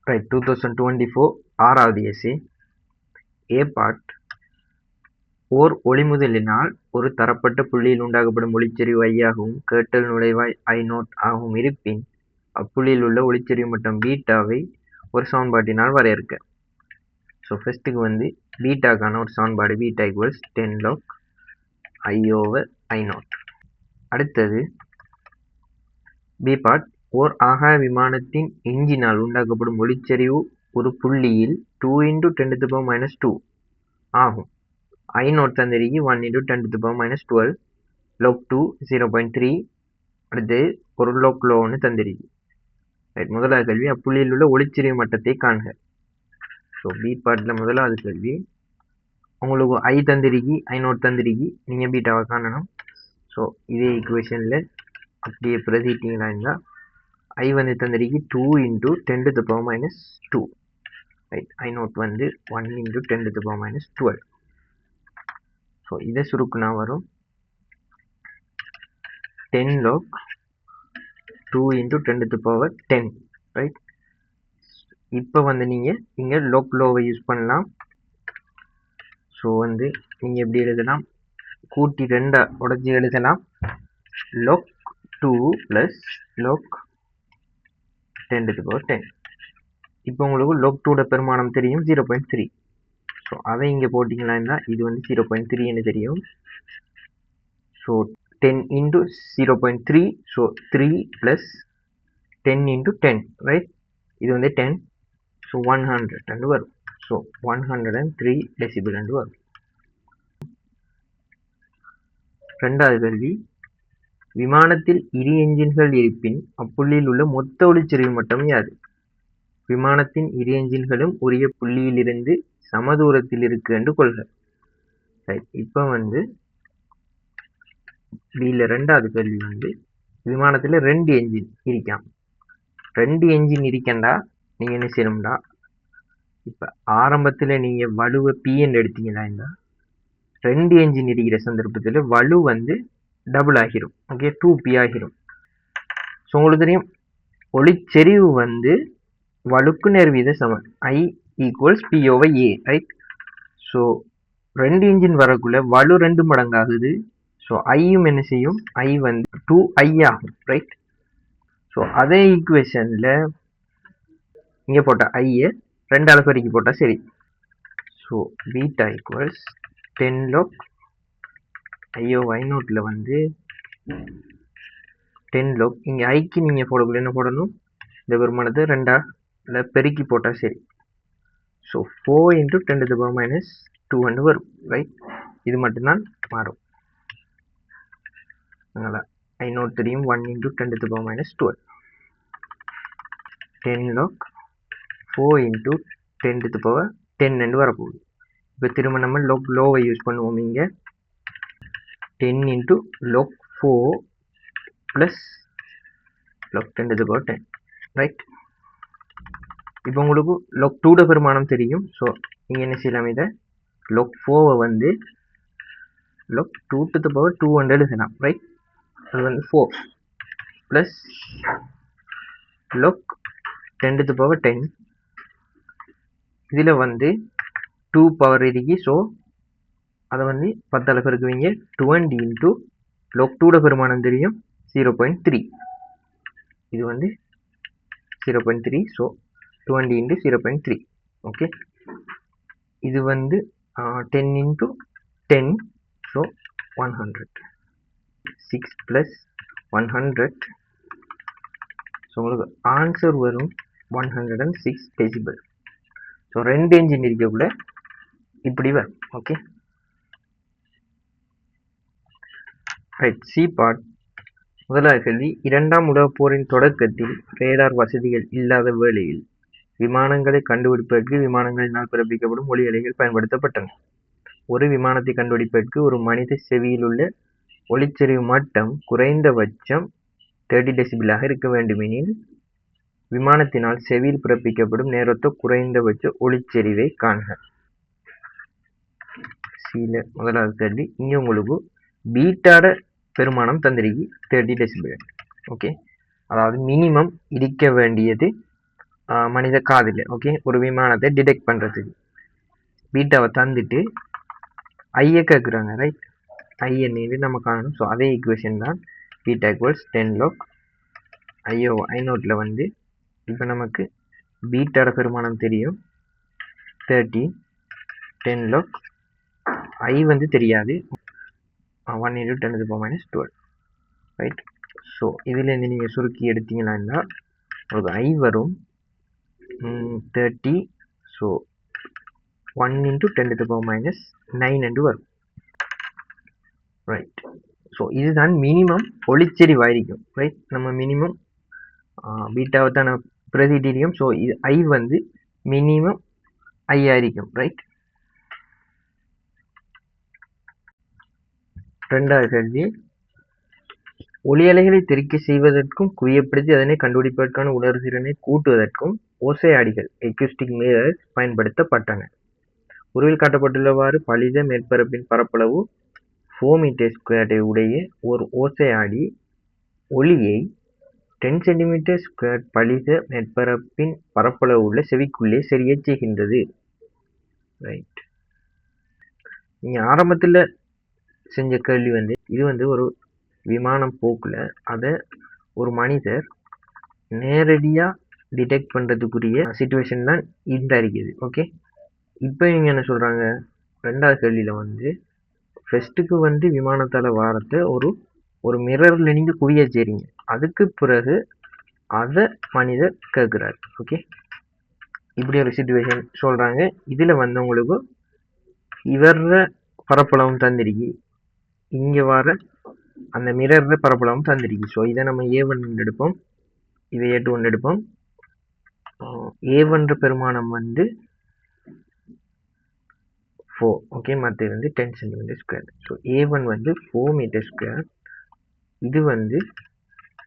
Right 2024 ஆறாவது S A ஏ part. ஓர் ஒளிமுதலினால் ஒரு தரப்பட்ட புள்ளியில் உண்டாக்கப்படும் ஒளிச்செறிவு ஐயாகவும் கேட்டல் நுழைவாய் I0 ஆகவும் இருப்பின் அப்புள்ளியில் உள்ள ஒளிச்செறிவு மட்டம் பீட்டாவை ஒரு சமன்பாட்டினால் வரையறுக்க. ஸோ ஃபர்ஸ்ட்டுக்கு வந்து பீட்டாக்கான ஒரு சமன்பாடு பீட்டா ஈக்குவல்ஸ் 10 log I/I0. அடுத்தது பி பார்ட். ஓர் ஆகாய விமானத்தின் எஞ்சினால் உண்டாக்கப்படும் ஒளிச்செறிவு ஒரு புள்ளியில் 2 × 10⁻² ஆகும். I0 தந்திரிக்கு 1 × 10⁻12 log 2 0.3. அடுத்து ஒரு log ஒன்று தந்திரிக்கு. ரைட், முதலாவது கேள்வி அப்புள்ளியில் உள்ள ஒளிச்செறிவு மட்டத்தை காண்க. ஸோ பி பார்ட்டில் முதலாவது கேள்வி உங்களுக்கு I தந்திரிக்கு I0 தந்திரிக்கு நீங்கள் பீட்டாவை காணணும். ஸோ இதே ஈக்குவேஷனில் அப்படியே பிரதிட்டீங்களா இருந்தால் I வந்து தந்திரிக்கு 2 × 10⁻². ரைட், I0 வந்து 1 × 10⁻12. ஸோ இதை சுருக்குனா வரும் 10 log 2 × 10⁻10. ரைட், இப்போ வந்து நீங்கள் இங்கே லோவை யூஸ் பண்ணலாம். ஸோ வந்து நீங்கள் எப்படி எழுதலாம், கூட்டி 2 உடச்சி எழுதலாம். log 2 + log 10⁻10. இப்போ உங்களுக்கு log 2 பெருமானம் தெரியும் 0.3. ஸோ அதை இங்கே போட்டிங்களா இது வந்து 0.3 தெரியும். ஸோ 10 × 0.3. ஸோ 3 + 10 × 10. ரைட், இது வந்து 10. ஸோ 100 வரும். ஸோ 103 டெசிபிள் வரும். ரெண்டாவது கேள்வி விமானத்தில் இரு என்ஜின்கள் இருப்பின் அப்புள்ளியில் உள்ள மொத்த ஒளிச்செறிவு மட்டம் யாது? விமானத்தின் இரு என்ஜின்களும் உரிய புள்ளியிலிருந்து சமதூரத்தில் இருக்கு என்று கொள்க. ரைட், இப்போ வந்து பியில் ரெண்டாவது கேள்வி வந்து விமானத்தில் 2 என்ஜின் இருக்காம். 2 என்ஜின் இருக்கண்டா நீங்கள் என்ன செய்யணும்டா, இப்போ ஆரம்பத்தில் நீங்கள் வலுவை பிஎன் எடுத்தீங்களா இருந்தால் 2 என்ஜின் இருக்கிற சந்தர்ப்பத்தில் வலு வந்து டபுள் ஆகிரும். ஓகே, 2p ஆகிரும். ஸோ உங்களுக்கு தெரியும் ஒளிச்செறிவு வந்து வலுக்கு நேர்வீத சமன் I = P/A. Right, so 2 engine வரக்குள்ள வலு 2 மடங்காகுது. ஸோ ஐயும் என்ன செய்யும், I வந்து 2i ஆகும். ரைட், ஸோ அதே ஈக்குவேஷனில் இங்கே போட்டால் ஐயை 2 பெருக்கி போட்டால் சரி. So beta equals 10 log I/I0 வந்து 10 log இங்கே ஐக்கு நீங்கள் போடக்குள்ள என்ன போடணும், இந்த பெருமானத்தை 2 பெருக்கி போட்டால் சரி. ஸோ 4 × 10⁻² வரும். ரைட், இது மட்டும்தான் மாறும். அதனால் I0 தெரியும் 1 × 10⁻12. 10 log 4 × 10⁻10 வரப்போகுது. இப்போ திரும்ப நம்ம லோவை யூஸ் பண்ணுவோம். இங்கே 10 × log 4 + log 10⁻10. ரைட், இப்போ உங்களுக்கு log 2 பெருமானம் தெரியும். ஸோ நீங்கள் என்ன செய்யலாம், இதை log 4 வந்து log 2⁻2 எழுதலாம். ரைட், அது வந்து 4 + log 10⁻10. இதில் வந்து 2 பவர் இருக்கு. ஸோ அதை வந்து 10 பெருக்குவீங்க. 20 × log 2 பெருமானம் தெரியும் 0.3. இது வந்து 0.3. ஸோ 20 × 0.3. ஓகே, இது வந்து 10 × 10. ஸோ 100. 6 + 100. ஸோ உங்களுக்கு ஆன்சர் வரும் 106 டெசிபிள். ஸோ 2 என்ஜின் இருக்கக்குள்ள இப்படி வரும். Okay, right. C part. முதலாவது கேள்வி இரண்டாம் உலகப் போரின் தொடக்கத்தில் ரேடார் வசதிகள் இல்லாத வேளையில் விமானங்களை கண்டுபிடிப்பதற்கு விமானங்களினால் பிறப்பிக்கப்படும் ஒலி அலைகள் பயன்படுத்தப்பட்டன. ஒரு விமானத்தை கண்டுபிடிப்பதற்கு ஒரு மனித செவியில் உள்ள ஒளிச்செறிவு மட்டம் குறைந்தபட்சம் 30 டெசிபிளாக இருக்க வேண்டுமெனில் விமானத்தினால் செவியில் பிறப்பிக்கப்படும் நேரத்த குறைந்தபட்ச ஒளிச்செறிவை காண்க. சில முதலாவது கேள்வி இங்கே உங்களுக்கு பீட்டாட பெருமானம் தந்திரிக்கு 30 டெசிபிள். ஓகே, அதாவது மினிமம் இருக்க வேண்டியது மனித காதில் ஓகே ஒரு விமானத்தை டிடெக்ட் பண்ணுறதுக்கு பீட்டாவை தந்துட்டு ஐயை கேட்குறாங்க ரைட் ஐ என்னது நம்ம காணணும். ஸோ அதே ஈக்குவேஷன் தான் பீட்டா ஈக்குவல்ஸ் 10 log ஐநோட்டில் வந்து இப்போ நமக்கு பீட்டாட பெருமானம் தெரியும் 30, 10 log ஐ வந்து தெரியாது 1 × 10⁻12 ரைட். ஸோ இதுலேருந்து நீங்கள் சுருக்கி எடுத்தீங்கன்னா உங்களுக்கு ஐ வரும் 30. ஸோ 1 × 10⁻9 என்று வரும் ரைட். ஸோ இதுதான் மினிமம் ஒளிச்செறிவாயிருக்கும் ரைட். நம்ம மினிமம் பீட்டாவை தான் பிரதிநிதியும். ஸோ இது ஐ வந்து மினிமம் ஐயாயிருக்கும் ரைட். ரெண்டாவது கேள்வி, ஒளி அலைகளை தெரிக்க செய்வதற்கும் குவியப்படுத்தி அதனை கண்டுபிடிப்பதற்கான உணர்திறனை கூட்டுவதற்கும் ஓசையாடிகள் எக்யூஸ்டிக் மிரர்ஸ் பயன்படுத்தப்பட்டன. உருவில் காட்டப்பட்டுள்ளவாறு பலித மேற்பரப்பின் பரப்பளவு 4 m² உடைய ஒரு ஓசையாடி ஒளியை 10 cm² பலித மேற்பரப்பின் பரப்பளவு உள்ள செவிக்குள்ளே சரிய செய்கின்றது ரைட். நீங்க ஆரம்பத்தில் செஞ்ச கேள்வி வந்து இது வந்து ஒரு விமானம் போக்குல அதை ஒரு மனிதர் நேரடியாக டிடெக்ட் பண்ணுறதுக்குரிய சுச்சுவேஷன் தான் இந்த இருக்குது ஓகே. இப்போ இவங்க என்ன சொல்கிறாங்க, ரெண்டாவது கேள்வியில் வந்து ஃபஸ்ட்டுக்கு வந்து விமானத்தால் வாரத்தை ஒரு மிரரில் நீங்கள் குவிய செய்றீங்க, அதுக்கு பிறகு அதை மனிதர் கேட்குறாரு ஓகே. இப்படி ஒரு சுச்சுவேஷன் சொல்கிறாங்க. இதில் வந்து உங்களுக்கு இவர பரப்பளவும் தந்திருக்கு, இங்கே வர அந்த மிரர் பரப்பளவும் தந்திருக்கு. ஸோ இதை நம்ம A1 எடுப்போம், இதை A2 எடுப்போம். A1 பெருமானம் வந்து 4 ஓகே, மற்ற வந்து 10 cm². ஸோ A1 வந்து 4 m², இது வந்து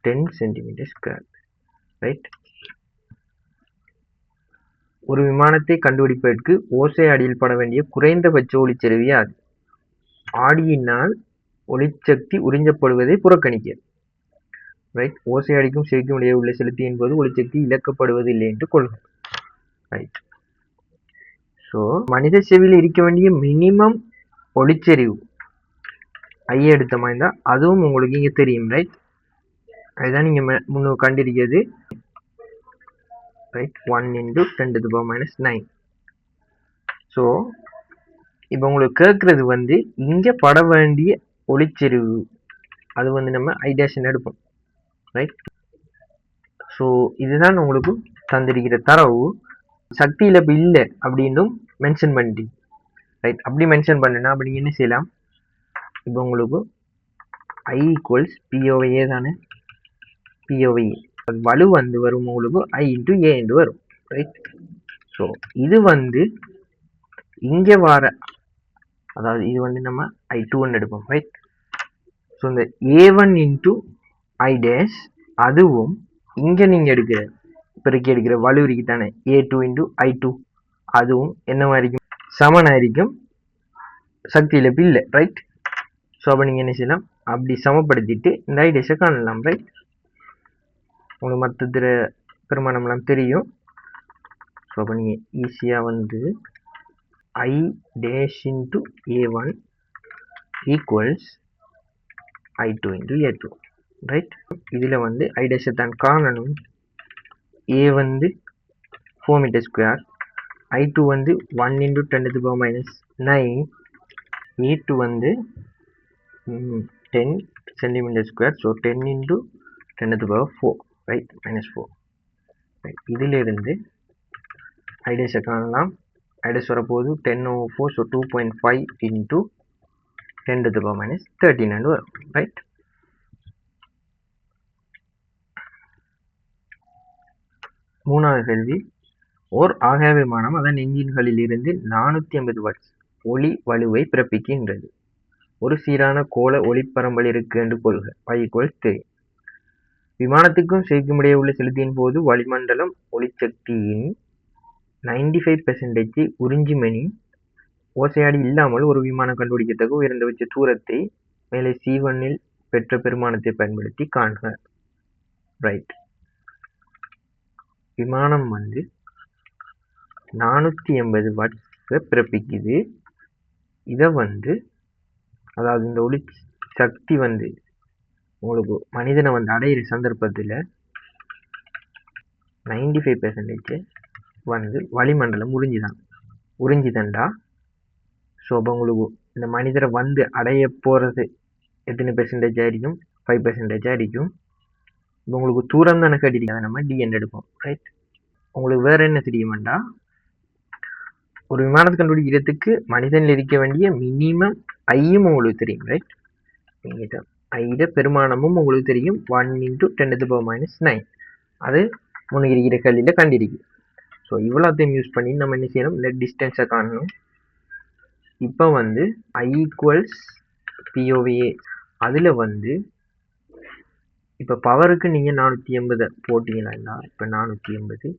10 cm² ரைட். ஒரு விமானத்தை கண்டுபிடிப்பதற்கு ஓசை ஆடியில் பட வேண்டிய குறைந்தபட்ச ஒளிச்செறிவு அது ஆடியினால் ஒளிச்சக்தி உறிஞ்சப்படுவதை புறக்கணிக்க ரைட். ஓசை ஆடிக்கும் செவிக்கும் இடையே உள்ள செலுத்தி என்பது ஒளிச்சக்தி இழக்கப்படுவது இல்லை என்று கொள்க ரைட். ஸோ மனித செவியில் இருக்க வேண்டிய மினிமம் ஒளிச்செறிவு ஐ எடுத்த மாதிரி தான் அதுவும் உங்களுக்கு இங்கே தெரியும் ரைட். அதுதான் நீங்கள் முன்னு கண்டிருக்கிறது ரைட். 1 × 10⁻9. ஸோ இப்போ உங்களுக்கு கேட்குறது வந்து இங்கே பட வேண்டிய ஒளிச்செறிவு, அது வந்து நம்ம ஐடேஷன் எடுப்போம் ரைட். ஸோ இதுதான் உங்களுக்கு தந்திருக்கிற தரவு. சக்தி இழப்பு இல்லை அப்படின்னும் மென்ஷன் பண்ணிட்டீங்க ரைட். அப்படி மென்ஷன் பண்ணுனா அப்படி நீங்கள் என்ன செய்யலாம், இப்போ உங்களுக்கு ஐ ஈக்குவல்ஸ் POA தானே, POA வலு வந்து வரும் உங்களுக்கு I × A என்று வரும் ரைட். ஸோ இது வந்து இங்கே வர, அதாவது இது வந்து நம்ம I2 எடுப்போம் ரைட். ஸோ இந்த A1 × I' அதுவும் இங்கே நீங்கள் எடுக்கிற பெருக்கி எடுக்கிற வலு இருக்கு தானே A2 × I2, அதுவும் என்னவா இருக்கும், சமனாயிருக்கும், சக்தி இழப்பு இல்லை ரைட். ஸோ அப்போ நீங்கள் என்ன செய்யலாம், அப்படி சமப்படுத்திட்டு இந்த ஐடேஷை காணலாம் ரைட். உங்களுக்கு மற்ற பெருமானம்லாம் தெரியும். ஸோ அப்போ நீங்கள் ஈஸியாக வந்து I' × A1 equals I2 × A2 right. இதில் வந்து ஐடேஷை தான் காணணும். A வந்து 4 m², I2 வந்து 1 × 10⁻9, A2 வந்து 10 cm². So 10 × 10⁴ right, -4 right. இதிலிருந்து ஐடேஷை காணலாம். ஐடேஷ் வரப்போது 10/4, ஸோ 2.5 × 10⁻13 வரும் ரைட். மூணாவது கேள்வி, ஓர் ஆகாய விமானம் அதன் என்ஜின்களில் இருந்து 450 வாட்ஸ் ஒளி வலுவை பிறப்பிக்கின்றது. ஒரு சீரான கோள ஒளிப்பரம்பல் இருக்கு என்று கொள்க. Y = 3. விமானத்துக்கும் செவிக்கும் இடையே உள்ள செலுத்தியின் போது வளிமண்டலம் ஒளிச்சக்தியின் 95% உறிஞ்சுமெனி ஓசையாடி இல்லாமல் ஒரு விமானம் கண்டுபிடிக்கத்தக்க உயர்ந்தபட்ச தூரத்தை மேலே C1 இல் பெற்ற பெருமானத்தை பயன்படுத்தி காண்க ரைட். விமானம் வந்து 480 வாட்ஸை பிறப்பிக்குது. இதை வந்து அதாவது இந்த ஒளி சக்தி வந்து உங்களுக்கு மனிதனை வந்து அடையிற சந்தர்ப்பத்தில் 95% வந்து வளிமண்டலம் உறிஞ்சிதண்டா. ஸோ அப்போ உங்களுக்கு இந்த மனிதரை வந்து அடைய போகிறது எத்தனை பெர்சன்டேஜ் ஆയിരിக்கும்? 5% ஆയിരിக்கும். இப்போ உங்களுக்கு தூரம் தானே கட்டிருக்கீங்க, அதை நம்ம டிஎன் எடுப்போம். ரைட். உங்களுக்கு வேற என்ன தெரியுமாண்டா, ஒரு விமானத்தை கண்டுபிடிக்கிறதுக்கு மனிதனில் இருக்க வேண்டிய மினிமம் ஐயும் உங்களுக்கு தெரியும். ரைட். ஐட பெருமானமும் உங்களுக்கு தெரியும். 1 × 10⁻⁹ அது முன்னுக்கு இருக்கிற கல்லியில் கண்டிருக்கு. ஸோ இவ்வளோத்தையும் யூஸ் பண்ணி நம்ம என்ன செய்யணும்? இந்த டிஸ்டன்ஸை காணணும். இப்போ வந்து I = POVA. அதில் வந்து இப்போ பவருக்கு நீங்கள் 480 போட்டிங்கன்னா, இப்போ 480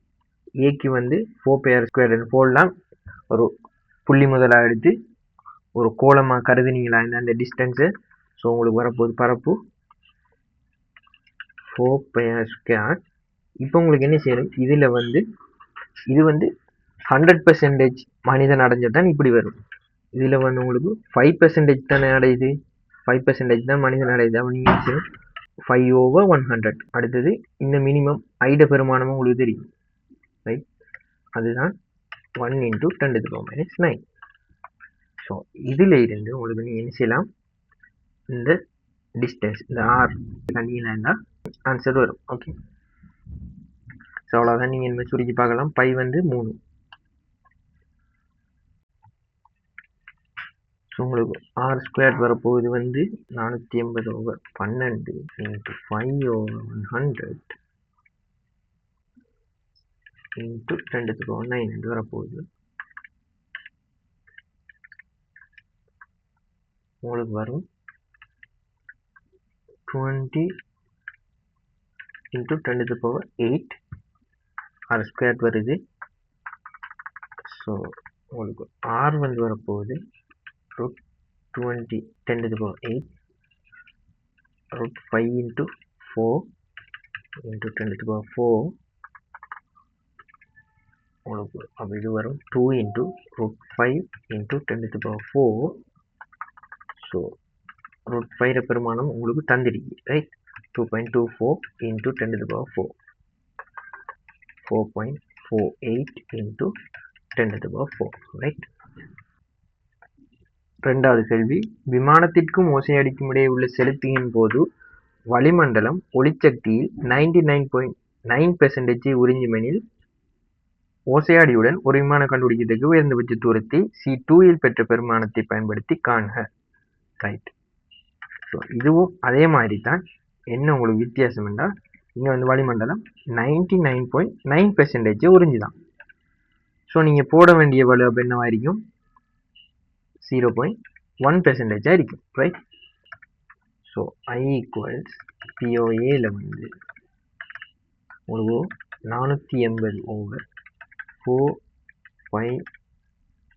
ஏக்கு வந்து 4πr² போடலாம். ஒரு புள்ளி முதலாக எடுத்து ஒரு கோலமாக கருதுனீங்களா அந்த டிஸ்டன்ஸு. ஸோ உங்களுக்கு வரப்போகுது பரப்பு 4πr². இப்போ உங்களுக்கு என்ன செய்யணும்? இதில் வந்து இது வந்து 100% மனிதன் அடைஞ்சதான் இப்படி வரும். இதில் வந்து உங்களுக்கு 5% தானே அடையுது. 5% தான் மனிதன் அடையுது. அப்போ நீங்கள் என்ன செய்யணும்? 5/100. அடுத்தது இந்த மினிமம் ஐட பெருமானமும் உங்களுக்கு தெரியும். ரைட். அதுதான் 1 × 10⁻⁹. ஸோ இதில் இருந்து உங்களுக்கு நீங்கள் என்ன செய்யலாம்? இந்த டிஸ்டன்ஸ் இந்த ஆர் கண்டிங்கன்னா ஆன்சர் வரும். ஓகே. ஸோ அவ்வளோதான். நீங்கள் இனிமேல் சுருக்கி பார்க்கலாம். பை வந்து 3. ஸோ உங்களுக்கு R² வரப்போகுது வந்து 480/12 × 5/100 × 10⁻⁹ வரப்போகுது. உங்களுக்கு வரும் 20 × 10⁸ R² வருது. ஸோ உங்களுக்கு R வந்து வரப்போகுது √20 10⁸ √5 × 4 × 10⁴. உங்களுக்கு அப்போ இது வரும் 2 × √5 × 10⁴. ஸோ √5 பெருமானம் உங்களுக்கு தந்திருக்கு. ரைட். 2.24 × 10⁴. 4.48 × 10⁴. ரைட். ரெண்டாவது கேள்வி, விமானத்திற்கும் ஓசையடிக்கும் இடையே உள்ள செலுத்தியின் போது வளிமண்டலம் ஒளிச்சக்தியில் 99.9% உறிஞ்சுமெனில் ஓசையாடியுடன் ஒரு விமானம் கண்டுபிடிக்கிறதுக்கு உயர்ந்தபட்ச தூரத்தை C2 பெற்ற பெருமானத்தை பயன்படுத்தி காண்க. ரைட். ஸோ இதுவும் அதே மாதிரி தான். என்ன உங்களுக்கு வித்தியாசம் என்றால், இங்கே வந்து வளிமண்டலம் 99.9% உறிஞ்சுதான். ஸோ நீங்கள் போட வேண்டிய வலு அப்போ என்னவாயிருக்கும்? 0.1% ஆയിരിக்கும். ரைட். ஸோ I = POA வந்து உங்களுக்கு 480/4π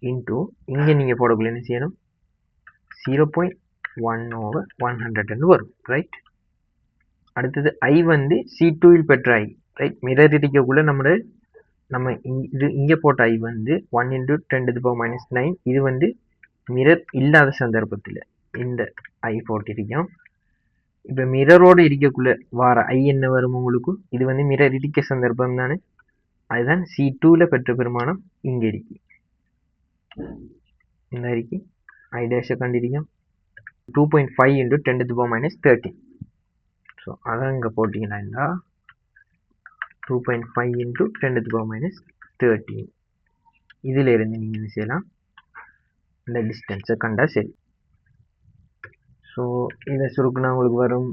இன்ட்டு இங்கே நீங்கள் போடக்குள்ள என்ன செய்யணும்? 0.1/100 வரும். ரைட். அடுத்தது I வந்து C2 பெற்ற I. ரைட். மிரர் இருக்கக்குள்ள நம்ம இது இங்கே போட்ட I வந்து 1 × 10⁻⁹. இது வந்து மிரர் இல்லாத சந்தர்ப்பத்தில் இந்த I போட்டிருக்கோம். இப்போ மிரரோடு இருக்கக்குள்ள வார I என்ன வரும் உங்களுக்கு? இது வந்து மிரர் இருக்க சந்தர்ப்பம் தானே. அதுதான் C2 பெற்ற பெருமானம் இங்கே இருக்கு. இந்த இருக்கு I டேஷை கண்டிருக்கோம் 2.5 × 10⁻⁻13. ஸோ அதை இங்கே போட்டிங்கன்னா 2.5 × 10⁻⁻13. இதில் இருந்து நீங்கள் என்ன செய்யலாம்? இந்த டிஸ்டன்ஸை கண்டா சரி. ஸோ இதை சுருக்குனா உங்களுக்கு வரும்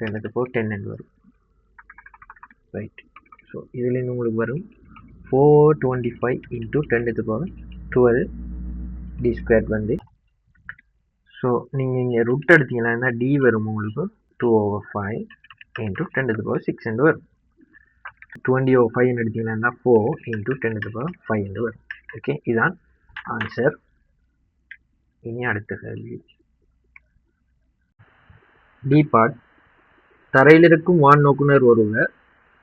10⁻10 வரும். ரைட். ஸோ இதுலேருந்து உங்களுக்கு வரும் 425 × 10⁻12 D² வந்து. ஸோ நீங்கள் இங்கே ரூட் எடுத்தீங்கன்னா D வரும் உங்களுக்கு 2/5 × 10⁶ வரும். 20/5 எடுத்தீங்கன்னா 4 × 10⁵ வரும். ஓகே. இதுதான் ஆன்சர். இனி அடுத்த கேள்வி. டி பார்ட், தரையில் இருக்கும் வான் நோக்குனர் ஒருவர்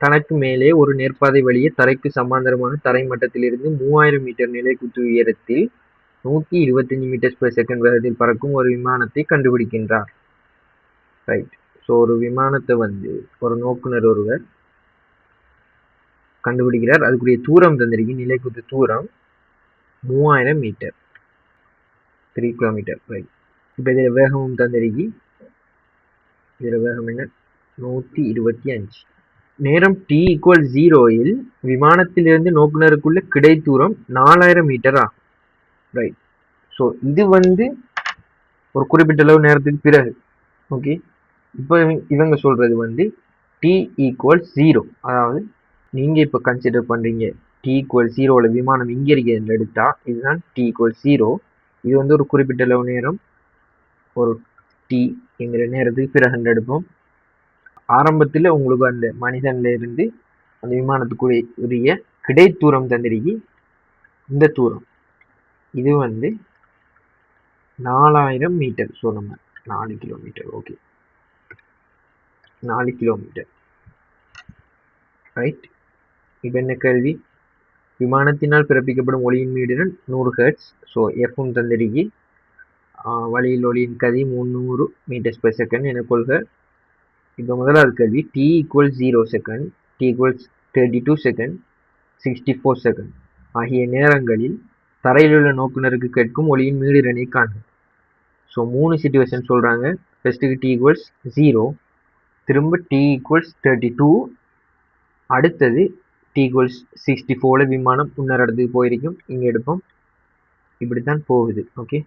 தனக்கு மேலே ஒரு நேர்பாதை வழியே தரைக்கு சமாந்தரமான தரை மட்டத்திலிருந்து 3000 மீட்டர் நிலைக்குத்து உயரத்தில் 125 மீட்டர்/செகண்ட் வேகத்தில் பறக்கும் ஒரு விமானத்தை கண்டுபிடிக்கின்றார். ரைட். ஸோ ஒரு விமானத்தை ஒரு நோக்குனர் ஒருவர் கண்டுபிடிக்கிறார். அதுக்குரிய தூரம் தந்திருக்கு, நிலைக்குத்து தூரம் 3000 மீட்டர், 3 கிலோமீட்டர். ரைட். இப்போ இதில் வேகமும் தந்திருக்கு. இதில் வேகம் என்ன? 125. நேரம் t=0 விமானத்திலிருந்து நோக்குனருக்குள்ள கிடை தூரம் 4000 மீட்டர் ஆகும். ரைட். ஸோ இது ஒரு குறிப்பிட்ட அளவு நேரத்துக்கு பிறகு. ஓகே. இப்போ இவங்க சொல்றது t=0, அதாவது நீங்க இப்போ கன்சிடர் பண்றீங்க t=0 விமானம் இங்க இருக்கிறது எடுத்தா இதுதான் t=0. இது ஒரு குறிப்பிட்ட அளவு நேரம், ஒரு t என்கிற நேரத்துக்கு பிறகு எடுப்போம். ஆரம்பத்தில் உங்களுக்கு அந்த மனிதன்ல இருந்து அந்த விமானத்துக்குரிய கிடை தூரம் தந்திருக்கு. இந்த தூரம் இது 4000 மீட்டர். ஸோ நம்ம 4 கிலோமீட்டர். Okay, 4 kilometre. ரைட். இப்போ என்ன கேள்வி? விமானத்தினால் பிறப்பிக்கப்படும் ஒளியின் மீடியன் 100 ஹெர்ட்ஸ். ஸோ எஃப்வும் தந்திருக்கு. வழியில் ஒளியின் கதி 300 மீட்டர்/செகண்ட் என கொள்க. இப்போ முதலாவது கேள்வி, t=0 second, t=32 second, 64 second ஆகிய நேரங்களில் தரையில் உள்ள நோக்குனருக்கு கேட்கும் ஒளியின் மீடியனை காண்க. ஸோ 3 சிச்சுவேஷன் சொல்றாங்க. ஃபர்ஸ்ட்டுக்கு t=0, திரும்ப t=32, அடுத்தது t=64 விமானம் முன்னர் இடத்துக்கு போயிருக்கும். இங்க எடுப்போம். இப்படித்தான் போகுது. ஓகே,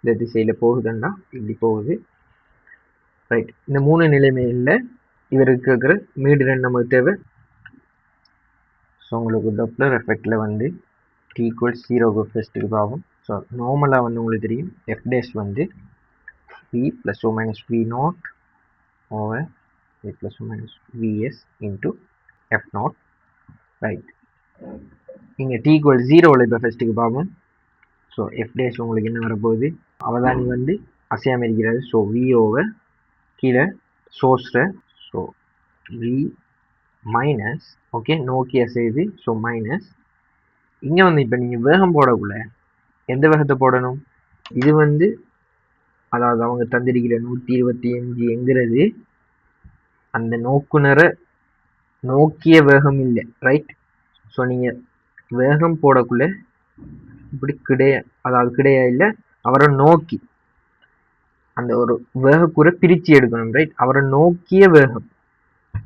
இந்த திசையில போகுதுன்னா இப்படி போகுது. ரைட். இந்த 3 நிலைமையில இவருக்கு இருக்கிற மீடியன் நமக்கு தேவை. ஸோ உங்களுக்கு டாப்ளர் எஃபெக்ட்ல t=0 ஃபர்ஸ்ட்டுக்கு பாவம். ஸோ நார்மலாக உங்களுக்கு தெரியும் f dash v ± v0 over v ± vs into f0. Right. இங்கே t=0 இப்போ ஃபர்ஸ்ட்டுக்கு பாவம். ஸோ f டேஷ் உங்களுக்கு என்ன வரப்போகுது? அவதானி அசையாமல் இருக்கிறாரு. ஸோ v ஓவர் கீழே சோர்ஸ்ல, ஸோ v மைனஸ், ஓகே, நோக்கி அசையுது. So minus. இங்கே இப்போ நீங்கள் வேகம் போடக்குள்ள எந்த வேகத்தை போடணும்? இது அதாவது அவங்க தந்திருக்கிற 125 என்கிறது அந்த நோக்குனரை நோக்கிய வேகம் இல்லை. ரைட். ஸோ நீங்கள் வேகம் போடக்குள்ள இப்படி அதாவது கிடையா இல்லை, அவரை நோக்கி அந்த ஒரு வேகக்கூரை பிரித்து எடுக்கணும். ரைட். அவரை நோக்கிய வேகம்.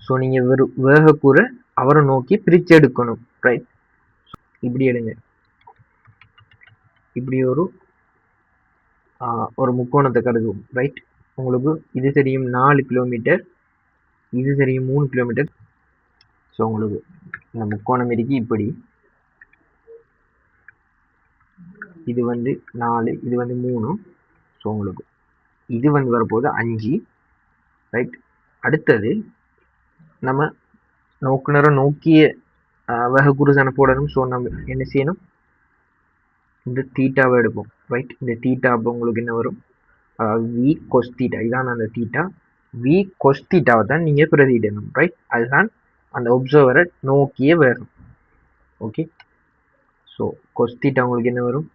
ஸோ நீங்கள் வேகக்கூரை அவரை நோக்கி பிரித்து எடுக்கணும். ரைட். இப்படி எடுங்க. இப்படி ஒரு முக்கோணத்தை கருதுவோம். ரைட். உங்களுக்கு இது தெரியும் 4 கிலோமீட்டர், இது தெரியும் 3 கிலோமீட்டர். ஸோ உங்களுக்கு இந்த முக்கோணம் இருக்கு இப்படி. இது 4, இது 3. ஸோ உங்களுக்கு இது வரப்போகுது 5. ரைட். அடுத்தது நம்ம நோக்குனரை நோக்கிய வேகக்கூறு தானே போடணும். ஸோ நம்ம என்ன செய்யணும்? இந்த தீட்டாவை எடுப்போம். ரைட். இந்த தீட்டா அப்போ உங்களுக்கு என்ன வரும்? V cos theta. இதான் அந்த தீட்டா. வி கொஸ் தீட்டாவை தான் நீங்கள் பிரதியிடணும். ரைட். அதுதான் அந்த ஒப்சர்வரை நோக்கிய வேகம். ஓகே. ஸோ கொஸ் தீட்டா உங்களுக்கு என்ன வரும்?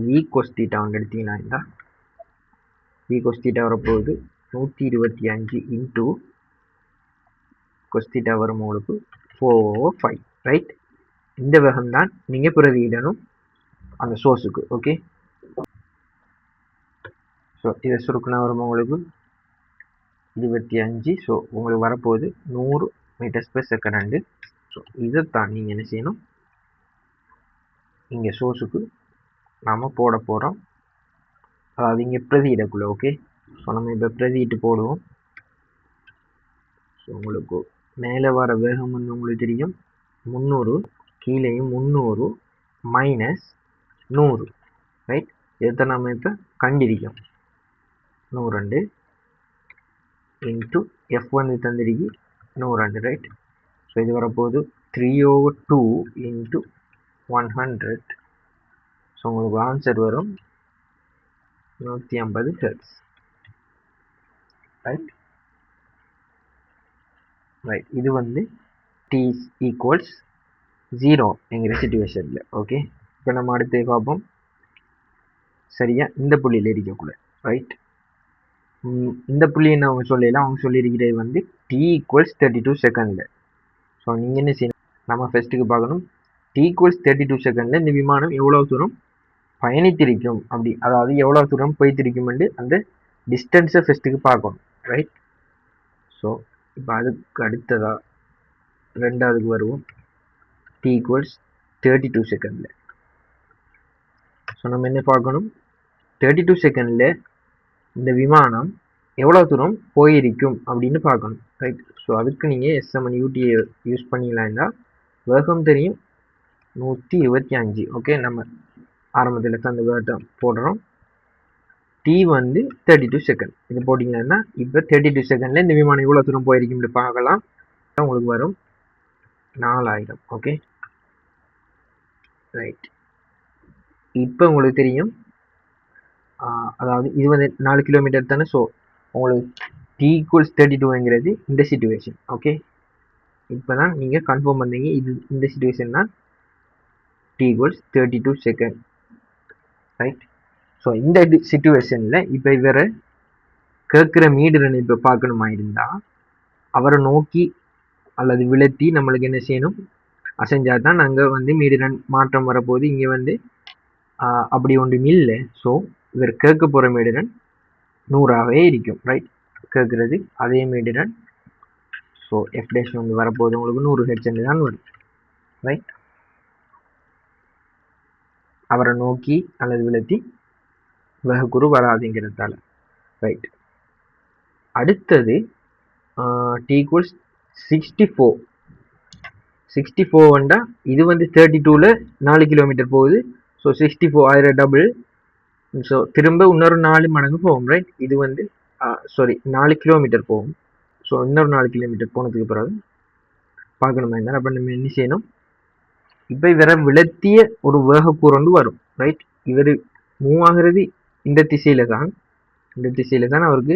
வி கொஸ் தீட்டா எடுத்தீங்கன்னா இந்த வி கொஸ் தீட்டா வரப்போகுது 125 இன்ட்டு கொஸ் தீட்டா வரும் உங்களுக்கு 4/5. ரைட். இந்த வேகம் தான் நீங்கள் பிரதியிடணும் அந்த சோர்ஸுக்கு. ஓகே. ஸோ இதை சுருக்குனா வரும் உங்களுக்கு 25. ஸோ உங்களுக்கு வரப்போகுது 100 மீட்டர்ஸ்/செகண்ட். ஸோ இதைத்தான் நீங்கள் என்ன செய்யணும்? இங்கே சோர்ஸுக்கு நாம் போட போகிறோம். அதாவது இங்கே பிரதியிடக்குள்ள. ஓகே. ஸோ நம்ம இப்போ பிரதியிட்டு போடுவோம். ஸோ உங்களுக்கு மேலே வர வேகம் உங்களுக்கு தெரியும் 300, கீழேயும் 300 மைனஸ் 100. ரைட். இதை நம்ம இப்போ கண்டிருக்கோம். 102 இன்ட்டு எஃப் தந்திருக்கு 102. ரைட். ஸோ இது வரப்போகுது 3/2 இன்ட்டு 100. ஸோ உங்களுக்கு ஆன்சர் வரும் 150 ஹெர்ட்ஸ். ரைட். ரைட். இது வந்து t ஈக்குவல்ஸ் 0 என்கிற சிச்சுவேஷனில். ஓகே, இப்போ நம்ம அடுத்து பார்ப்போம். சரியா, இந்த புள்ளியில் இருக்கக்கூடாது. ரைட், இந்த புள்ளி என்ன அவங்க சொல்லலாம், அவங்க சொல்லியிருக்கிறது வந்து t ஈக்குவல்ஸ் 32 செகண்டில். ஸோ நீங்கள் என்ன செய்யணும், நம்ம ஃபஸ்ட்டுக்கு பார்க்கணும் t ஈக்குவல்ஸ் 32 செகண்டில் இந்த விமானம் எவ்வளோ தூரம் பயணித்திருக்கும் அப்படி, அதாவது எவ்வளோ தூரம் போய்த்திருக்கும்னு அந்த டிஸ்டன்ஸை ஃபஸ்ட்டுக்கு பார்க்கணும். ரைட். ஸோ இப்போ அதுக்கு அடுத்ததாக ரெண்டாவதுக்கு வருவோம். t ஈக்குவல்ஸ் 32 செகண்டில். ஸோ நம்ம என்ன பார்க்கணும், 32 செகண்டில் இந்த விமானம் எவ்வளோ தூரம் போயிருக்கும் அப்படின்னு பார்க்கணும். ரைட். ஸோ அதுக்கு நீங்கள் SMN/UT யூஸ் பண்ணிக்கலாம்னா வேகம் தெரியும் 125. ஓகே, நம்ம ஆரம்பத்தில் அந்த வேகம் போடுறோம். t வந்து 32 செகண்ட். இது போட்டிங்கன்னா இப்போ 32 செகண்டில் இந்த விமானம் எவ்வளோ தூரம் போயிருக்கும்னு பார்க்கலாம். உங்களுக்கு வரும் 4000. Okay, right. இப்போ உங்களுக்கு தெரியும், அதாவது இது வந்து 4 கிலோமீட்டர் தானே. ஸோ உங்களுக்கு t ஈக்குவல்ஸ் 32ங்கிறது இந்த சிச்சுவேஷன். ஓகே, இப்போ தான் நீங்கள் கன்ஃபார்ம் பண்ணீங்க இது இந்த சிச்சுவேஷன் தான் t equals 32 second. Right. So இந்த சிச்சுவேஷனில் இப்போ இவரை கேட்குற மீடுரன் இப்போ பார்க்கணுமா இருந்தால் அவரை நோக்கி அல்லது விளத்தி நம்மளுக்கு என்ன செய்யணும், அசைஞ்சால் தான் நாங்கள் வந்து மீடுரன் மாற்றம் வரப்போது. இங்கே வந்து அப்படி ஒன்றும் இல்லை. ஸோ இவர் கேட்க போகிற மீடுரன் 100ஆகவே இருக்கும். ரைட், கேட்குறது அதே மீடுரன். ஸோ f' வந்து வரப்போது உங்களுக்கு 100 ஹெர்ட்ஸ் தான் வரும். ரைட், அவரை நோக்கி அல்லது விளத்தி வேகக்குறு வராதுங்கிறதால. ரைட். அடுத்தது t ஈக்குவல்ஸ் 64. 64 வந்தா இது வந்து 32ல் 4 கிலோமீட்டர் போகுது. ஸோ 64 ஆயிரம் டபுள். ஸோ திரும்ப இன்னொரு 4 மடங்கு போகும். ரைட், இது வந்து 4 கிலோமீட்டர் போகும். ஸோ இன்னொரு 4 கிலோமீட்டர் போனதுக்கு பிறகு பார்க்கணுமா இருந்தால் அப்போ நம்ம என்ன செய்யணும், இப்போ இவரை விளத்திய ஒரு வேகக்கூறு வரும். ரைட், இவர் மூவ் ஆகிறது இந்த திசையில தான் அவருக்கு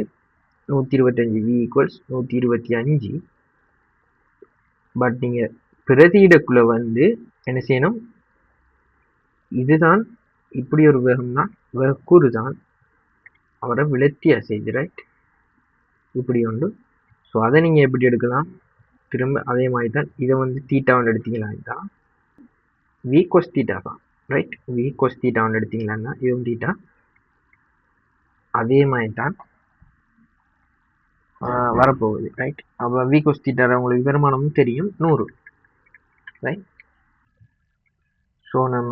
125 v ஈக்குவல்ஸ் 125. பட் நீங்கள் பிரதியிடக்குள்ள வந்து என்ன செய்யணும், இதுதான் இப்படி ஒரு வேகம் தான், வேகக்கூறு தான் அவரை விளத்திய செய்து. ரைட், இப்படி உண்டு. ஸோ அதை நீங்கள் எப்படி எடுக்கலாம், திரும்ப அதே மாதிரி தான் இதை வந்து தீட்டாவில் எடுத்தீங்களா தான் v cos தீட்டா தான். ரைட், v cos தீட்டாவில் எடுத்தீங்களான்னா இதுவும் தீட்டா அதே மாதிரி தான் வரப்போகுது. ரைட், அப்போ v cos தீட்டா உங்களுக்கு வருமானமும் தெரியும் 100. ரைட். ஸோ நம்ம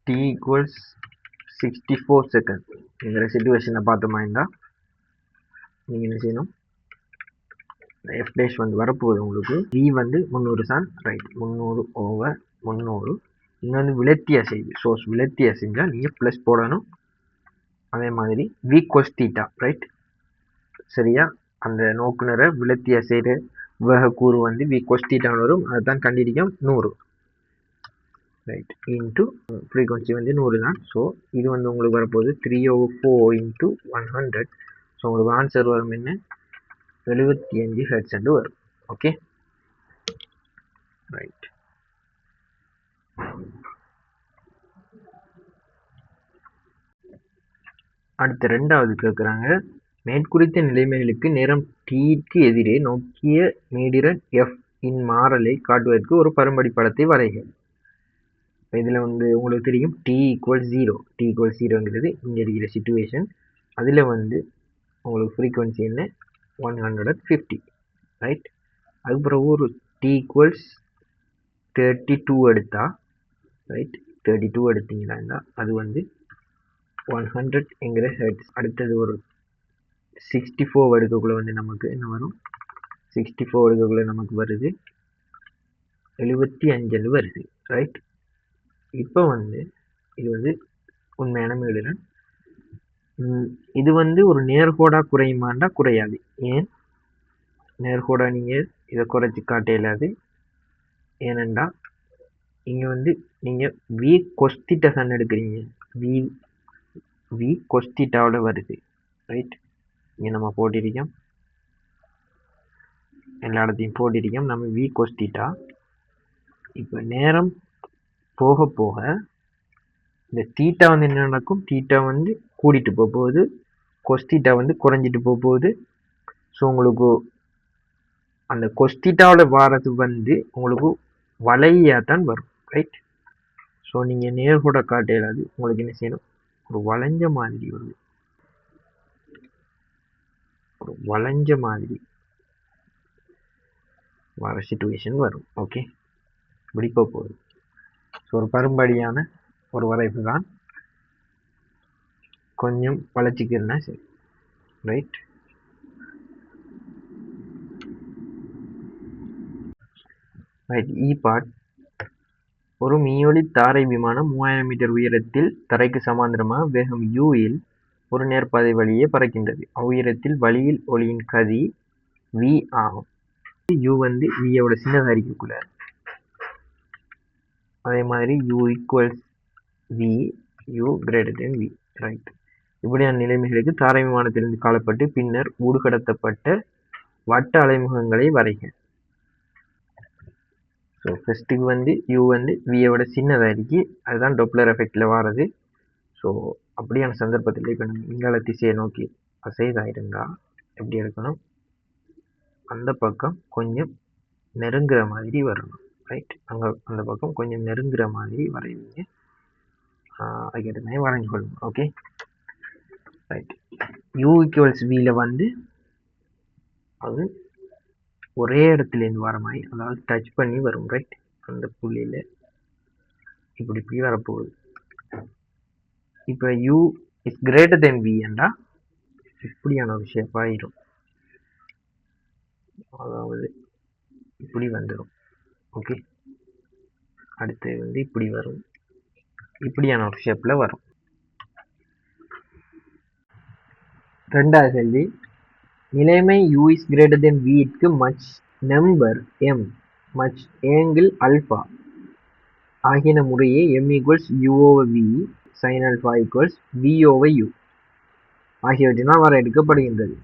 t ஈக்குவல்ஸ் 64 செகண்ட் என்கிற சிச்சுவேஷனை பார்த்தோமா இருந்தால் நீங்கள் என்ன செய்யணும், f' வந்து வரப்போகுது உங்களுக்கு v வந்து 300 தான். ரைட், 300/300. இங்கே வந்து விளத்திய செய்து, சோர்ஸ் விளத்திய செஞ்சால் நீங்கள் ப்ளஸ் போடணும். அதே மாதிரி v cos தீட்டா. ரைட், சரியா, அந்த நோக்குனரை விளத்திய செய்கிற வேகக்கூறு வந்து v cos தீட்டான்னு வரும். அதுதான் கண்டிருக்கும் 100. ரைட், இன்ட்டு ஃப்ரீக்வன்சி வந்து 100 தான். ஸோ இது வந்து உங்களுக்கு வரப்போகுது 3/4 × 100. ஸோ உங்களுக்கு ஆன்சர் வரும் என்ன, 75 ஹெர்ட்ஸ் வரும். Okay, right. அடுத்த ரெண்டாவது கேட்குறாங்க, மேற்குறித்த நிலைமைகளுக்கு நேரம் t-க்கு எதிரே நோக்கிய மீடிரன் f இன் மாறலை காட்டுவதற்கு ஒரு பருமடி படத்தை வரைக. இதில் வந்து உங்களுக்கு தெரியும் t ஈக்குவல்ஸ் 0. t ஈக்குவல்ஸ் 0ங்கிறது இங்கே இருக்கிற சிச்சுவேஷன். அதில் வந்து உங்களுக்கு ஃப்ரீக்வன்சி என்ன, 150. ரைட், அதுக்கப்புறம் ஒரு t ஈக்குவல்ஸ் 32 எடுத்தா. ரைட், 32 எடுத்தீங்கன்னா அது வந்து 100ங்கிற ஹெர்ட்ஸ். அடுத்தது ஒரு 64 எடுக்கக்குள்ள வந்து நமக்கு என்ன வரும், 64 எடுக்கக்குள்ள நமக்கு வருது 75 வருது. ரைட், இப்போ வந்து இது வந்து உண்மையான மீடுரன். இது வந்து ஒரு நேர்கோடா குறையுமாண்டா குறையாது. ஏன் நேர்கோடா நீங்கள் இதை குறைச்சி காட்ட இயலாது. ஏனெண்டா இங்கே வந்து நீங்கள் v cos தீட்டா தான் எடுக்கிறீங்க, v cos தீட்டாவோட வருது. ரைட், இங்கே நம்ம போட்டிருக்கோம் எல்லா இடத்தையும் போட்டிருக்கோம். நம்ம v cos theta. இப்போ நேரம் போக போக இந்த தீட்டா வந்து என்ன நடக்கும், தீட்டா வந்து கூடிட்டு போகுது, கொஸ் தீட்டா வந்து குறைஞ்சிட்டு போகுது. ஸோ உங்களுக்கு அந்த கொஸ் தீட்டாவோட வாரது வந்து உங்களுக்கு வளையாக தான் வரும், ரைட்? ஸோ நீங்கள் நேர்கூட காட்டையிலாது, உங்களுக்கு என்ன செய்யணும், ஒரு வளைஞ்ச மாதிரி வருது, ஒரு வளைஞ்ச மாதிரி வர சிச்சுவேஷன் வரும். ஓகே, இப்படி போகுது. ஸோ ஒரு பரும்படியான ஒரு வரைப்பு தான், கொஞ்சம் வளைச்சிக்கிறேன்னா சரி, ரைட்? ரைட். இ பார்ட், ஒரு மீயொலி தாரை விமானம் 3000 மீட்டர் உயரத்தில் தரைக்கு சமாந்தரமாக வேகம் u இல் ஒரு நேர்பாதை வழியே பறக்கின்றது. அவ்வுயரத்தில் வழியில் ஒளியின் கதி v ஆகும். u வந்து v-யோட சின்னதாக இருக்கக்குள்ள, அதே மாதிரி u equals v, u greater than v, right? இப்படியான நிலைமைகளுக்கு தாரை விமானத்திலிருந்து காலப்பட்டு பின்னர் ஊடுகடத்தப்பட்ட வட்ட அலைமுகங்களை வரைக. ஸோ ஃபஸ்ட்டுக்கு வந்து u வந்து v-யோட சின்னதாக இருக்கு, அதுதான் டொப்ளர் எஃபெக்டில் வாரது. ஸோ அப்படியான சந்தர்ப்பத்தில் இப்போ நம்ம இங்கால திசையை நோக்கி அசைதாக இருந்தால் எப்படி இருக்கணும், அந்த பக்கம் கொஞ்சம் நெருங்குற மாதிரி வரணும், ரைட்? அங்கே அந்த பக்கம் கொஞ்சம் நெருங்குற மாதிரி வரைவீங்க. அதுக்கேற்ற மாதிரி வரைஞ்சு கொள்ளுங்க. Okay, right. u ஈக்குவல்ஸ் v-ல வந்து அது ஒரே இடத்துலேருந்து வர மாதிரி, அதாவது டச் பண்ணி வரும், ரைட்? அந்த புள்ளியில் இப்படி இப்படி வரப்போகுது. இப்போ u is greater than v என்றா இப்படியான ஒரு ஷேப் ஆயிரும், அதாவது இப்படி வந்துடும். ஓகே, அடுத்து வந்து இப்படி வரும், இப்படியான ஒரு ஷேப்பில் வரும். ரெண்டாவது கேள்வி, நிலைமை u is greater than v க்கு much number m, much angle alpha ஆகியன முறையே m equals u over v, sin alpha equals v over u ஆகியவற்றினால் வர எடுக்கப்படுகின்றது,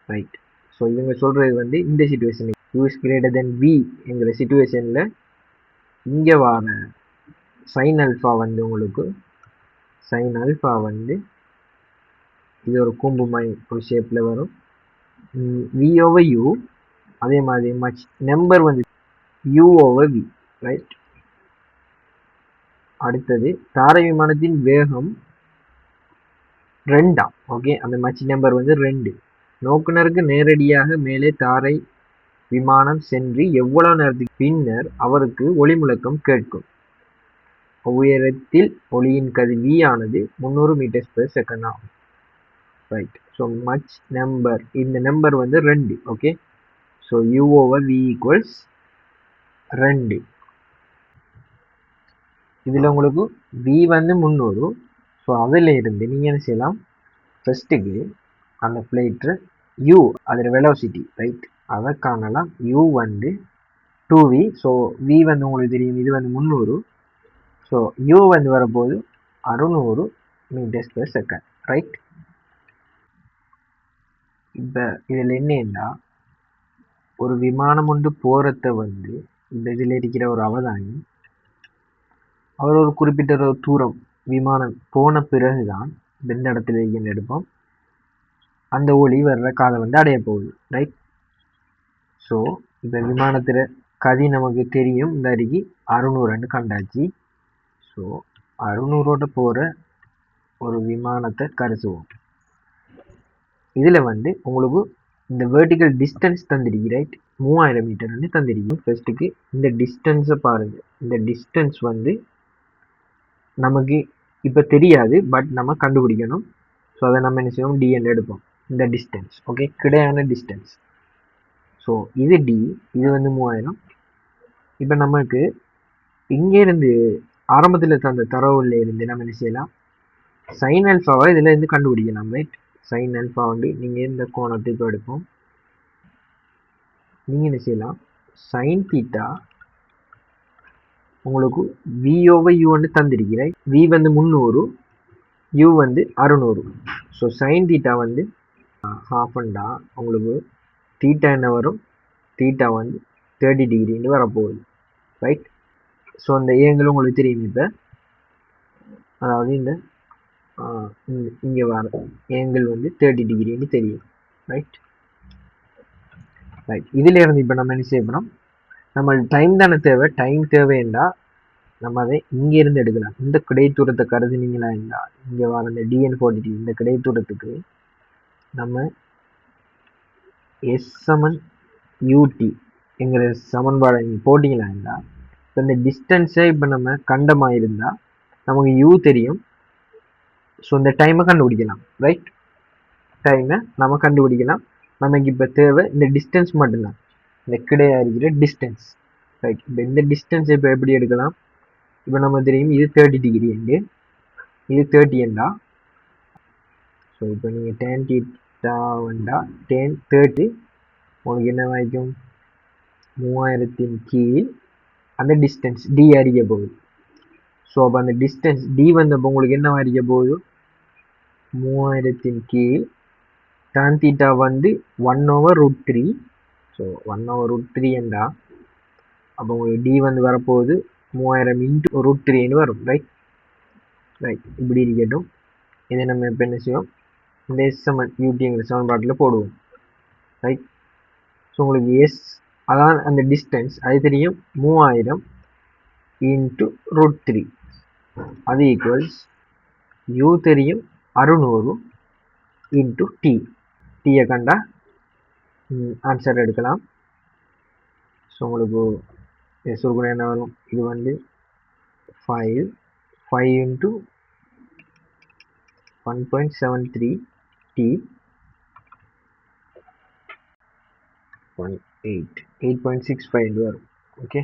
ரைட்? ஸோ இவங்க சொல்கிறது வந்து இந்த situation u is greater than v என்கிற சிச்சுவேஷனில் இங்கே வர sin alpha வந்து உங்களுக்கு sin alpha வந்து இது ஒரு கூம்பு மாதிரி ஒரு ஷேப்பில் வரும், v over u, அதே மாதிரி மச் நம்பர் வந்து u over v, ரைட்? அடுத்தது தாரை விமானத்தின் வேகம் 2. ஓகே, அந்த மச் நம்பர் வந்து 2. நோக்குனருக்கு நேரடியாக மேலே தாரை விமானம் சென்று எவ்வளவு நேரத்துக்கு பின்னர் அவருக்கு ஒளி முழக்கம் கேட்கும். உயரத்தில் ஒளியின் கதி v ஆனது 300 மீட்டர்ஸ் பெர் செகண்ட் ஆகும், ரைட்? ஸோ மச் நம்பர், இந்த நம்பர் வந்து 2. Okay, so u over v equals 2. இதில் உங்களுக்கு v வந்து 300. ஸோ அதில் இருந்து நீங்கள் என்ன செய்யலாம், ஃபஸ்ட்டுக்கு அந்த ஃப்ளைட்டு u அதோட வெலாசிட்டி, ரைட்? அதை காணலாம். u வந்து 2v. ஸோ v வந்து உங்களுக்கு தெரியும், இது வந்து 300. ஸோ u வந்து வரப்போது 600 மீட்டர்ஸ் பெர் செகண்ட், ரைட்? இப்போ இதில் என்னன்னா, ஒரு விமானம் ஒன்று போகிறத வந்து இந்த இதில் இருக்கிற ஒரு அவதானி அவர் ஒரு குறிப்பிட்ட ஒரு தூரம் விமானம் போன பிறகுதான் இந்த இடத்துல இருந்து எடுப்போம், அந்த ஒளி வர்ற காலம் வந்து அடைய போகுது, ரைட்? ஸோ இந்த விமானத்தில் கதி நமக்கு தெரியும், இந்த அடிக்கு 600 கண்டாச்சு. ஸோ 600 போகிற ஒரு விமானத்தை கரைச்சுவோம். இதில் வந்து உங்களுக்கு இந்த வெர்டிக்கல் டிஸ்டன்ஸ் தந்திருக்கு, ரைட்? 3000 மீட்டர் தந்திருக்கு. ஃபர்ஸ்ட்டுக்கு இந்த டிஸ்டன்ஸை பாருங்கள். இந்த டிஸ்டன்ஸ் வந்து நமக்கு இப்போ தெரியாது, பட் நம்ம கண்டுபிடிக்கணும். ஸோ அதை நம்ம என்ன செய்வோம், டிஎன் எடுப்போம், இந்த டிஸ்டன்ஸ். ஓகே, கிடையான டிஸ்டன்ஸ். ஸோ இது டி, இது வந்து 3000. இப்போ நமக்கு இங்கேருந்து ஆரம்பத்தில் தந்த தரவுல இருந்து நம்ம என்ன செய்யலாம், சைன் ஆல்ஃபாவை இதில் இருந்து கண்டுபிடிக்கலாம், ரைட்? சைன் ஆல்ஃபா வந்து நீங்கள் இந்த கோணத்துக்கு எடுப்போம். நீங்கள் என்ன செய்யலாம், சைன் தீட்டா உங்களுக்கு v over u வந்து தந்திருக்கிறேன். v வந்து 300, u வந்து 600. ஸோ சைன் தீட்டா வந்து ஹாஃப் அண்டா உங்களுக்கு தீட்டா என்ன வரும், தீட்டா வந்து 30 டிகிரின்னு வரப்போகுது, ரைட்? ஸோ அந்த ஏங்கிள் உங்களுக்கு தெரியும். இப்போ அதாவது இந்த இங்கே வர ஏங்கிள் வந்து 30 டிகிரின்னு தெரியும், ரைட்? ரைட், இதில் இருந்து இப்போ நம்ம என்ன செய்யணும், நம்ம டைம் தானே தேவை. டைம் தேவைண்டா நம்ம அதை இங்கேருந்து எடுக்கலாம். இந்த கிடைத்தூரத்தை கருதுனீங்களா இருந்தால் இங்கே வர இந்த DN40 இந்த கிடைத்தூரத்துக்கு நம்ம S சமன் UT என்கிற சமன்பாடை நீங்கள் போட்டிங்களா இருந்தால், இப்போ இந்த டிஸ்டன்ஸை இப்போ நம்ம கண்டமாக இருந்தால் நமக்கு U தெரியும். ஸோ இந்த டைமை கண்டுபிடிக்கலாம், ரைட்? டைமை நம்ம கண்டுபிடிக்கலாம். நமக்கு இப்போ தேவை இந்த டிஸ்டன்ஸ் மட்டும்தான், இந்த கிடையா இருக்கிற டிஸ்டன்ஸ், ரைட்? இப்போ இந்த டிஸ்டன்ஸ் இப்போ எப்படி எடுக்கலாம்? இப்போ நம்ம தெரியும் இது 30 டிகிரி என்று, இது 30 என்றா. ஸோ இப்போ நீங்கள் tan தீட்டா வந்தா tan 30 உங்களுக்கு என்ன வாய்க்கும், 3000 கீழ் அந்த டிஸ்டன்ஸ் டி அறிய போகுது. ஸோ அப்போ அந்த டிஸ்டன்ஸ் டி வந்தப்போ உங்களுக்கு என்ன அறிய போகுது, 3000 கீழ் tan தீட்டா வந்து 1/√3. ஸோ 1/√3 என்றா அப்போ உங்களுக்கு டி வந்து வரப்போகுது 3000 × √3 வரும், ரைட்? ரைட், இப்படி இருக்கட்டும். இதை நம்ம இப்போ என்ன செய்வோம், இந்த எஸ் சமன் யூடிங்கிற சமன்பாட்டில் போடுவோம், ரைட்? ஸோ உங்களுக்கு எஸ் அதான் அந்த டிஸ்டன்ஸ் அது தெரியும், 3000 × √3 அது ஈக்குவல்ஸ் யூ தெரியும் 600 × டி. டீயை கண்டா ஆன்சர் எடுக்கலாம். ஸோ உங்களுக்கு சுருக்குன என்ன வரும், இது வந்து 5 × 1.73 t 8.65 வரும், ஓகே?